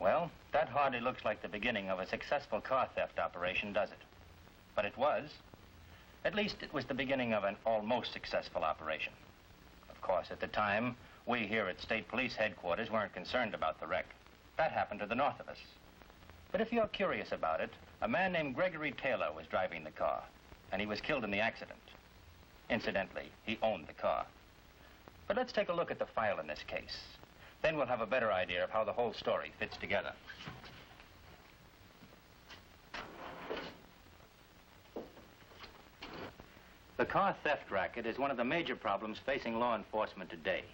Well, that hardly looks like the beginning of a successful car theft operation, does it? But it was. At least it was the beginning of an almost successful operation. Of course, at the time, we here at State Police Headquarters weren't concerned about the wreck. That happened to the north of us. But if you're curious about it, a man named Gregory Taylor was driving the car, and he was killed in the accident. Incidentally, he owned the car. But let's take a look at the file in this case. Then we'll have a better idea of how the whole story fits together. The car theft racket is one of the major problems facing law enforcement today.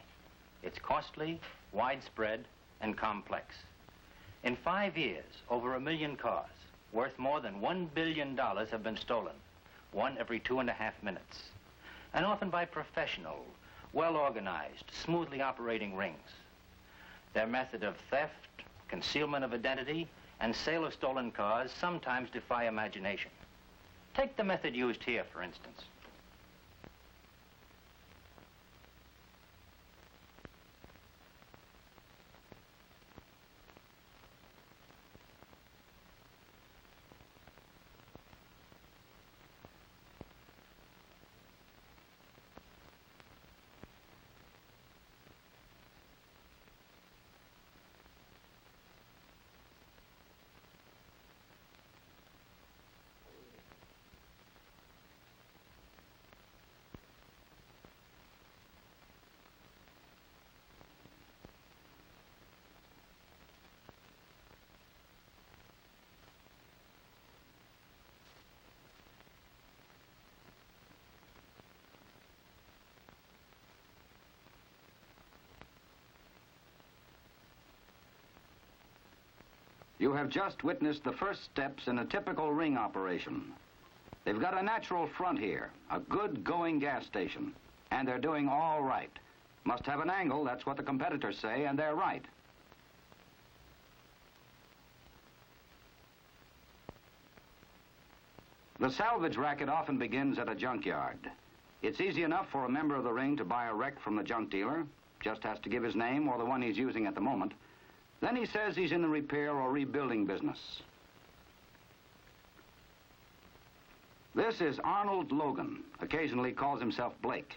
It's costly, widespread, and complex. In 5 years, over 1 million cars, worth more than $1 billion, have been stolen, one every 2.5 minutes, and often by professional, well-organized, smoothly operating rings. Their method of theft, concealment of identity, and sale of stolen cars sometimes defy imagination. Take the method used here, for instance. You have just witnessed the first steps in a typical ring operation. They've got a natural front here, a good going gas station, and they're doing all right. Must have an angle, that's what the competitors say, and they're right. The salvage racket often begins at a junkyard. It's easy enough for a member of the ring to buy a wreck from the junk dealer. Just has to give his name or the one he's using at the moment. Then he says he's in the repair or rebuilding business. This is Arnold Logan. Occasionally calls himself Blake.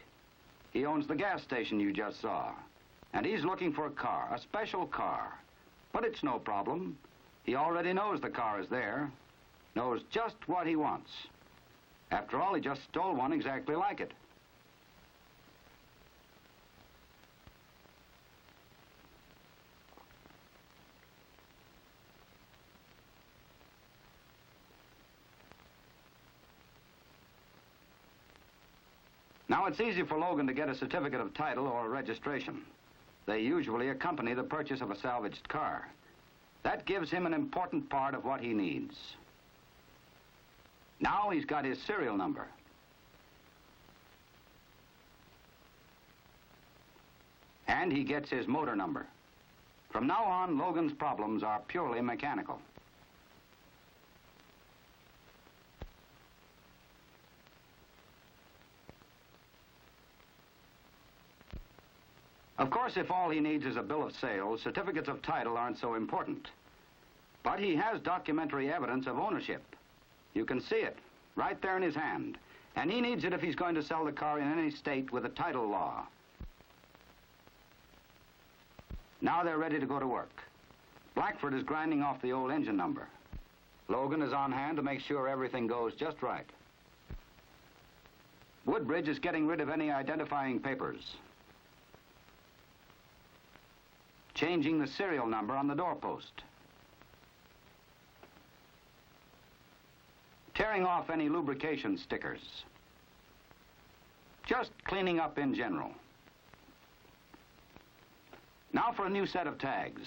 He owns the gas station you just saw. And he's looking for a car, a special car. But it's no problem. He already knows the car is there. Knows just what he wants. After all, he just stole one exactly like it. Now, it's easy for Logan to get a certificate of title or a registration. They usually accompany the purchase of a salvaged car. That gives him an important part of what he needs. Now he's got his serial number. And he gets his motor number. From now on, Logan's problems are purely mechanical. Of course, if all he needs is a bill of sale, certificates of title aren't so important. But he has documentary evidence of ownership. You can see it, right there in his hand. And he needs it if he's going to sell the car in any state with a title law. Now they're ready to go to work. Blackford is grinding off the old engine number. Logan is on hand to make sure everything goes just right. Woodbridge is getting rid of any identifying papers. Changing the serial number on the doorpost. Tearing off any lubrication stickers. Just cleaning up in general. Now for a new set of tags.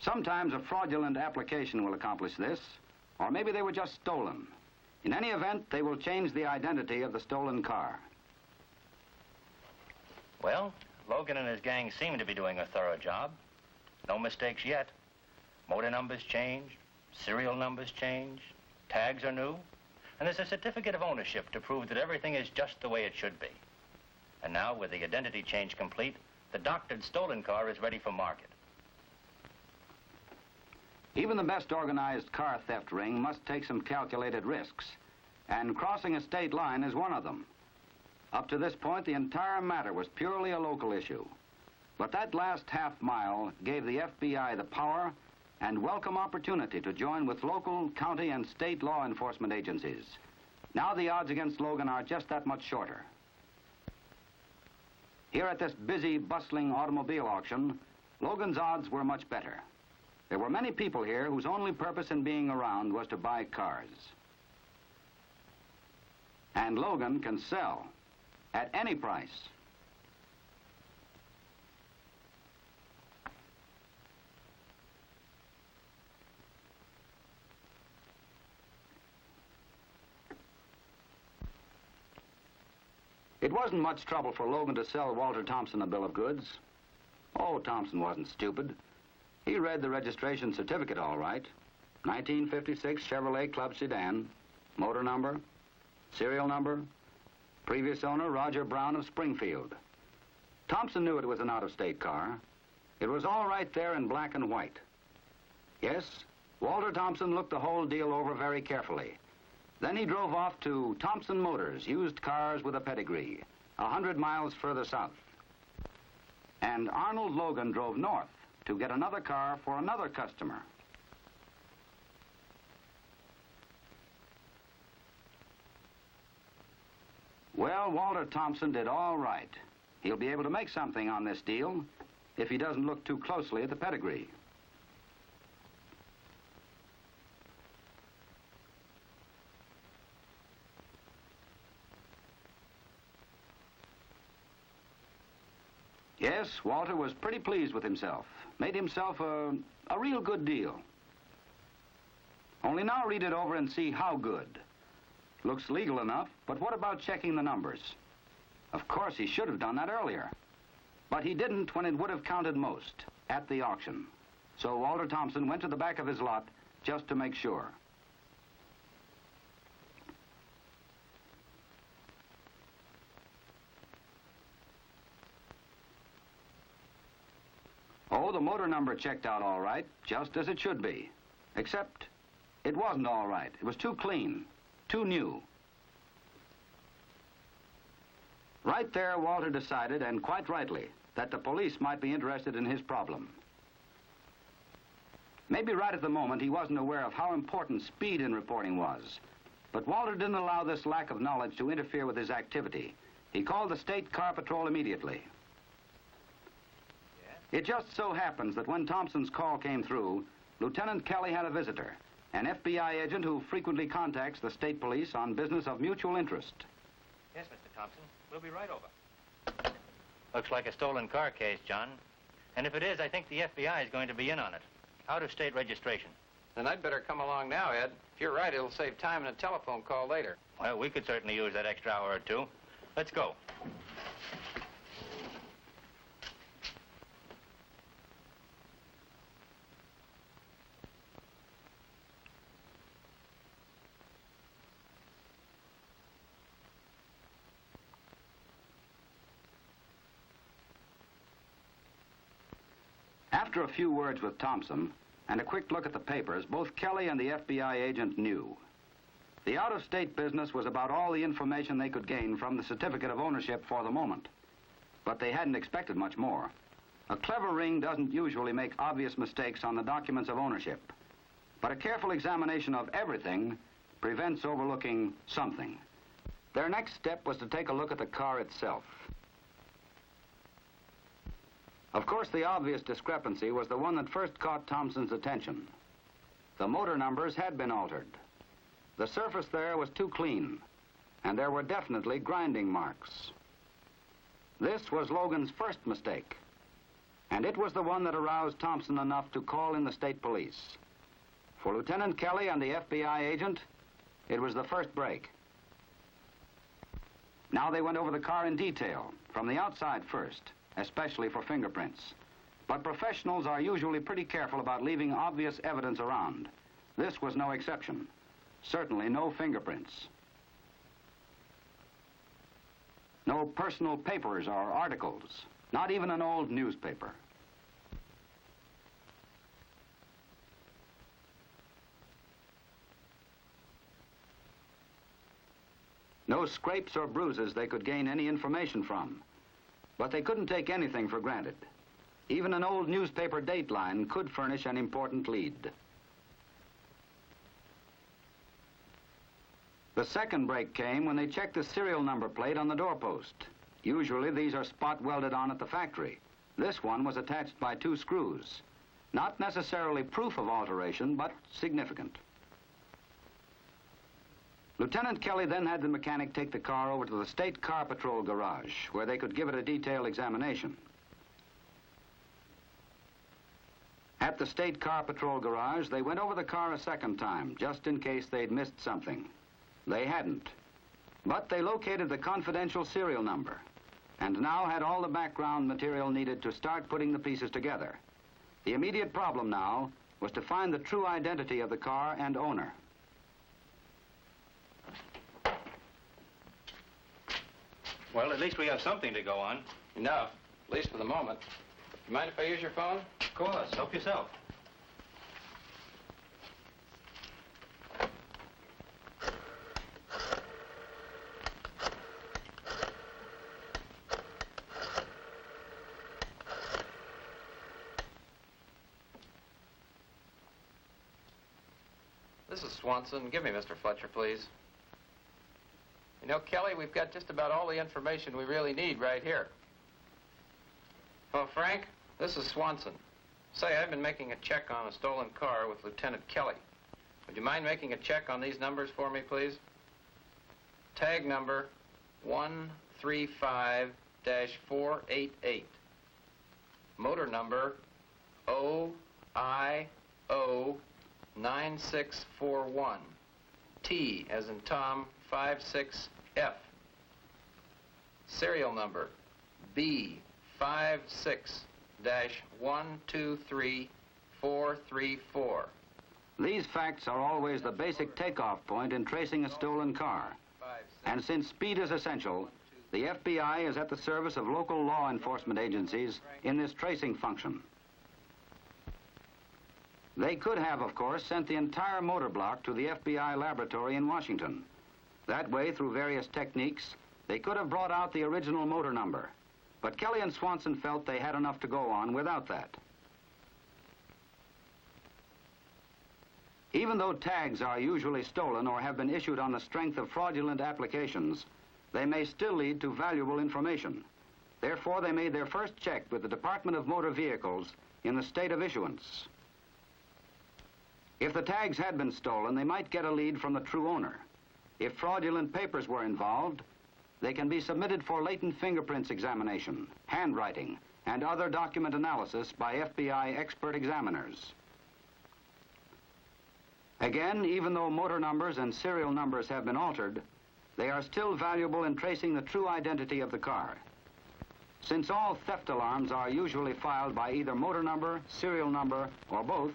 Sometimes a fraudulent application will accomplish this, or maybe they were just stolen. In any event, they will change the identity of the stolen car. Well, Logan and his gang seem to be doing a thorough job. No mistakes yet. Motor numbers changed, serial numbers changed, tags are new, and there's a certificate of ownership to prove that everything is just the way it should be. And now, with the identity change complete, the doctored stolen car is ready for market. Even the best organized car theft ring must take some calculated risks, and crossing a state line is one of them. Up to this point, the entire matter was purely a local issue. But that last half mile gave the FBI the power and welcome opportunity to join with local, county, and state law enforcement agencies. Now the odds against Logan are just that much shorter. Here at this busy, bustling automobile auction, Logan's odds were much better. There were many people here whose only purpose in being around was to buy cars. And Logan can sell at any price. It wasn't much trouble for Logan to sell Walter Thompson a bill of goods. Oh, Thompson wasn't stupid. He read the registration certificate all right. 1956 Chevrolet Club Sedan, motor number, serial number, previous owner Roger Brown of Springfield. Thompson knew it was an out-of-state car. It was all right there in black and white. Yes, Walter Thompson looked the whole deal over very carefully. Then he drove off to Thompson Motors, used cars with a pedigree, 100 miles further south. And Arnold Logan drove north to get another car for another customer. Well, Walter Thompson did all right. He'll be able to make something on this deal if he doesn't look too closely at the pedigree. Yes, Walter was pretty pleased with himself. Made himself a real good deal. Only now read it over and see how good. Looks legal enough, but what about checking the numbers? Of course, he should have done that earlier. But he didn't when it would have counted most, at the auction. So Walter Thompson went to the back of his lot just to make sure. Oh, the motor number checked out all right, just as it should be. Except it wasn't all right. It was too clean, too new. Right there, Walter decided, and quite rightly, that the police might be interested in his problem. Maybe right at the moment he wasn't aware of how important speed in reporting was. But Walter didn't allow this lack of knowledge to interfere with his activity. He called the State Car Patrol immediately. It just so happens that when Thompson's call came through, Lieutenant Kelly had a visitor, an FBI agent who frequently contacts the state police on business of mutual interest. Yes, Mr. Thompson. We'll be right over. Looks like a stolen car case, John. And if it is, I think the FBI is going to be in on it. Out-of-state registration. Then I'd better come along now, Ed. If you're right, it'll save time and a telephone call later. Well, we could certainly use that extra hour or two. Let's go. After a few words with Thompson and a quick look at the papers, both Kelly and the FBI agent knew. The out-of-state business was about all the information they could gain from the certificate of ownership for the moment. But they hadn't expected much more. A clever ring doesn't usually make obvious mistakes on the documents of ownership. But a careful examination of everything prevents overlooking something. Their next step was to take a look at the car itself. Of course, the obvious discrepancy was the one that first caught Thompson's attention. The motor numbers had been altered. The surface there was too clean, and there were definitely grinding marks. This was Logan's first mistake, and it was the one that aroused Thompson enough to call in the state police. For Lieutenant Kelly and the FBI agent, it was the first break. Now they went over the car in detail, from the outside first, especially for fingerprints. But professionals are usually pretty careful about leaving obvious evidence around. This was no exception. Certainly no fingerprints. No personal papers or articles, not even an old newspaper. No scrapes or bruises they could gain any information from. But they couldn't take anything for granted. Even an old newspaper dateline could furnish an important lead. The second break came when they checked the serial number plate on the doorpost. Usually these are spot welded on at the factory. This one was attached by 2 screws. Not necessarily proof of alteration, but significant. Lieutenant Kelly then had the mechanic take the car over to the State Car Patrol garage, where they could give it a detailed examination. At the State Car Patrol garage, they went over the car a second time, just in case they'd missed something. They hadn't. But they located the confidential serial number, and now had all the background material needed to start putting the pieces together. The immediate problem now was to find the true identity of the car and owner. Well, at least we have something to go on. Enough, at least for the moment. You mind if I use your phone? Of course. Help yourself. This is Swanson. Give me Mr. Fletcher, please. You know, Kelly, we've got just about all the information we really need right here. Oh, Frank, this is Swanson. Say, I've been making a check on a stolen car with Lieutenant Kelly. Would you mind making a check on these numbers for me, please? Tag number 135-488. Motor number OIO9641. T as in Tom 56F. Serial number B56-123434. These facts are always the basic takeoff point in tracing a stolen car. And since speed is essential, the FBI is at the service of local law enforcement agencies in this tracing function. They could have, of course, sent the entire motor block to the FBI laboratory in Washington. That way, through various techniques, they could have brought out the original motor number. But Kelly and Swanson felt they had enough to go on without that. Even though tags are usually stolen or have been issued on the strength of fraudulent applications, they may still lead to valuable information. Therefore, they made their first check with the Department of Motor Vehicles in the state of issuance. If the tags had been stolen, they might get a lead from the true owner. If fraudulent papers were involved, they can be submitted for latent fingerprints examination, handwriting, and other document analysis by FBI expert examiners. Again, even though motor numbers and serial numbers have been altered, they are still valuable in tracing the true identity of the car. Since all theft alarms are usually filed by either motor number, serial number, or both,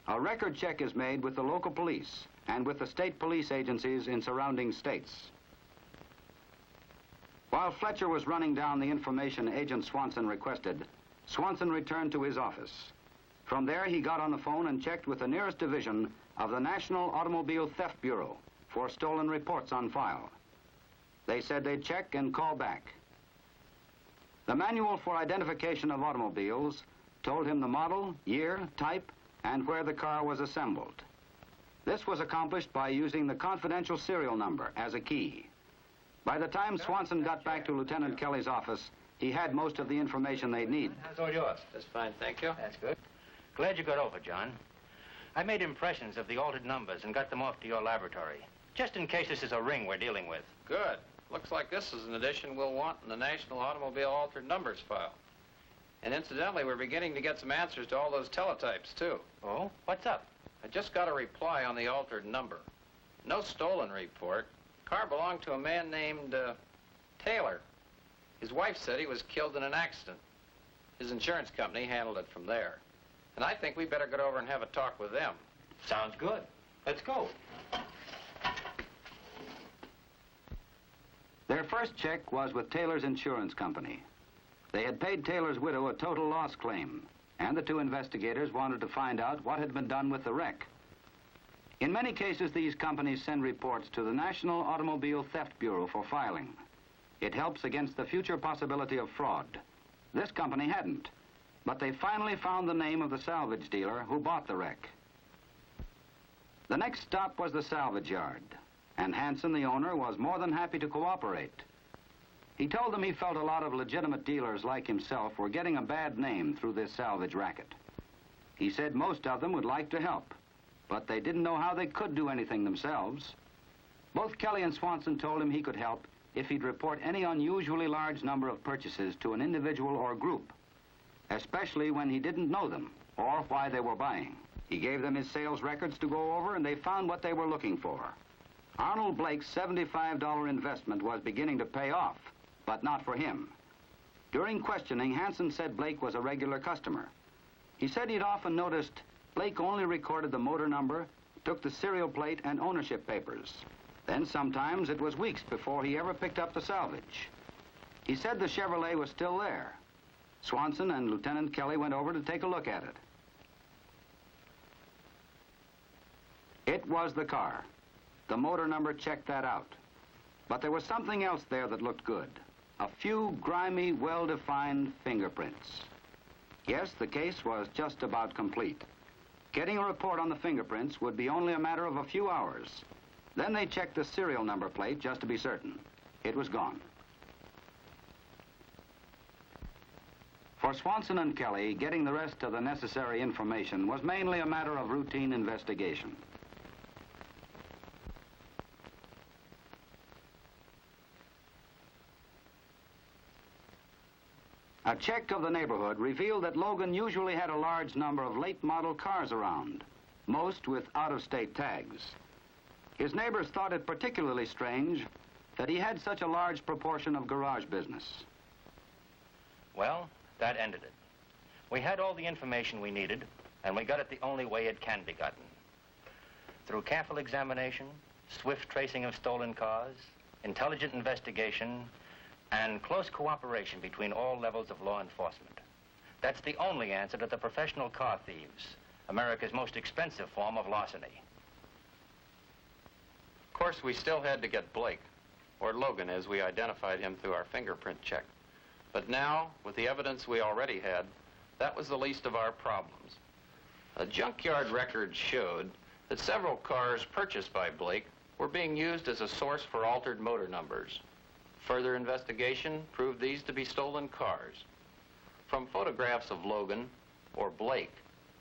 a record check is made with the local police and with the state police agencies in surrounding states. While Fletcher was running down the information Agent Swanson requested, Swanson returned to his office. From there, he got on the phone and checked with the nearest division of the National Automobile Theft Bureau for stolen reports on file. They said they'd check and call back. The manual for identification of automobiles told him the model, year, type, and where the car was assembled. This was accomplished by using the confidential serial number as a key. By the time Swanson got back to Lieutenant Kelly's office, he had most of the information they'd need. How's all yours? That's fine, thank you. That's good. Glad you got over, John. I made impressions of the altered numbers and got them off to your laboratory, just in case this is a ring we're dealing with. Good. Looks like this is an addition we'll want in the National Automobile Altered Numbers file. And incidentally, we're beginning to get some answers to all those teletypes, too. Oh? What's up? I just got a reply on the altered number. No stolen report. Car belonged to a man named Taylor. His wife said he was killed in an accident. His insurance company handled it from there. And I think we better get over and have a talk with them. Sounds good. Let's go. Their first check was with Taylor's insurance company. They had paid Taylor's widow a total loss claim, and the two investigators wanted to find out what had been done with the wreck. In many cases, these companies send reports to the National Automobile Theft Bureau for filing. It helps against the future possibility of fraud. This company hadn't, but they finally found the name of the salvage dealer who bought the wreck. The next stop was the salvage yard, and Hanson, the owner, was more than happy to cooperate. He told them he felt a lot of legitimate dealers like himself were getting a bad name through this salvage racket. He said most of them would like to help, but they didn't know how they could do anything themselves. Both Kelly and Swanson told him he could help if he'd report any unusually large number of purchases to an individual or group, especially when he didn't know them or why they were buying. He gave them his sales records to go over, and they found what they were looking for. Arnold Blake's $75 investment was beginning to pay off, but not for him. During questioning, Hanson said Blake was a regular customer. He said he'd often noticed Blake only recorded the motor number, took the serial plate and ownership papers. Then sometimes it was weeks before he ever picked up the salvage. He said the Chevrolet was still there. Swanson and Lieutenant Kelly went over to take a look at it. It was the car. The motor number checked that out. But there was something else there that looked good. A few grimy, well-defined fingerprints. Yes, the case was just about complete. Getting a report on the fingerprints would be only a matter of a few hours. Then they checked the serial number plate just to be certain. It was gone. For Swanson and Kelly, getting the rest of the necessary information was mainly a matter of routine investigation. A check of the neighborhood revealed that Logan usually had a large number of late model cars around, most with out-of-state tags. His neighbors thought it particularly strange that he had such a large proportion of garage business. Well, that ended it. We had all the information we needed, and we got it the only way it can be gotten. Through careful examination, swift tracing of stolen cars, intelligent investigation, and close cooperation between all levels of law enforcement. That's the only answer to the professional car thieves, America's most expensive form of larceny. Of course, we still had to get Blake, or Logan as we identified him through our fingerprint check. But now, with the evidence we already had, that was the least of our problems. A junkyard record showed that several cars purchased by Blake were being used as a source for altered motor numbers. Further investigation proved these to be stolen cars. From photographs of Logan, or Blake,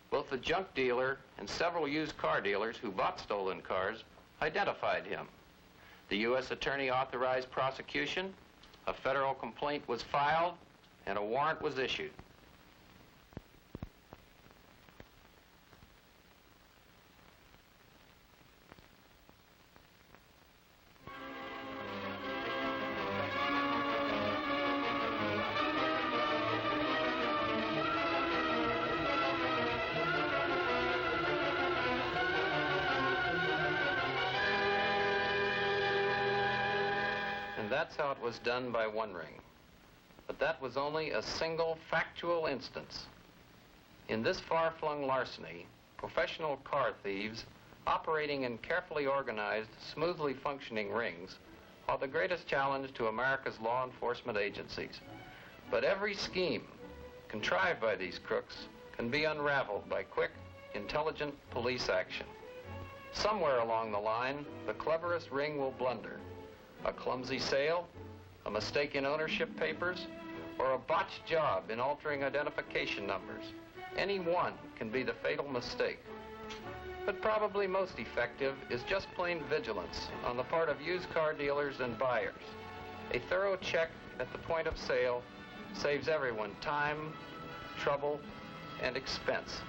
both the junk dealer and several used car dealers who bought stolen cars identified him. The U.S. Attorney authorized prosecution, a federal complaint was filed, and a warrant was issued. That's how it was done by one ring. But that was only a single factual instance. In this far-flung larceny, professional car thieves operating in carefully organized, smoothly functioning rings are the greatest challenge to America's law enforcement agencies. But every scheme contrived by these crooks can be unraveled by quick, intelligent police action. Somewhere along the line, the cleverest ring will blunder. A clumsy sale, a mistake in ownership papers, or a botched job in altering identification numbers. Any one can be the fatal mistake. But probably most effective is just plain vigilance on the part of used car dealers and buyers. A thorough check at the point of sale saves everyone time, trouble, and expense.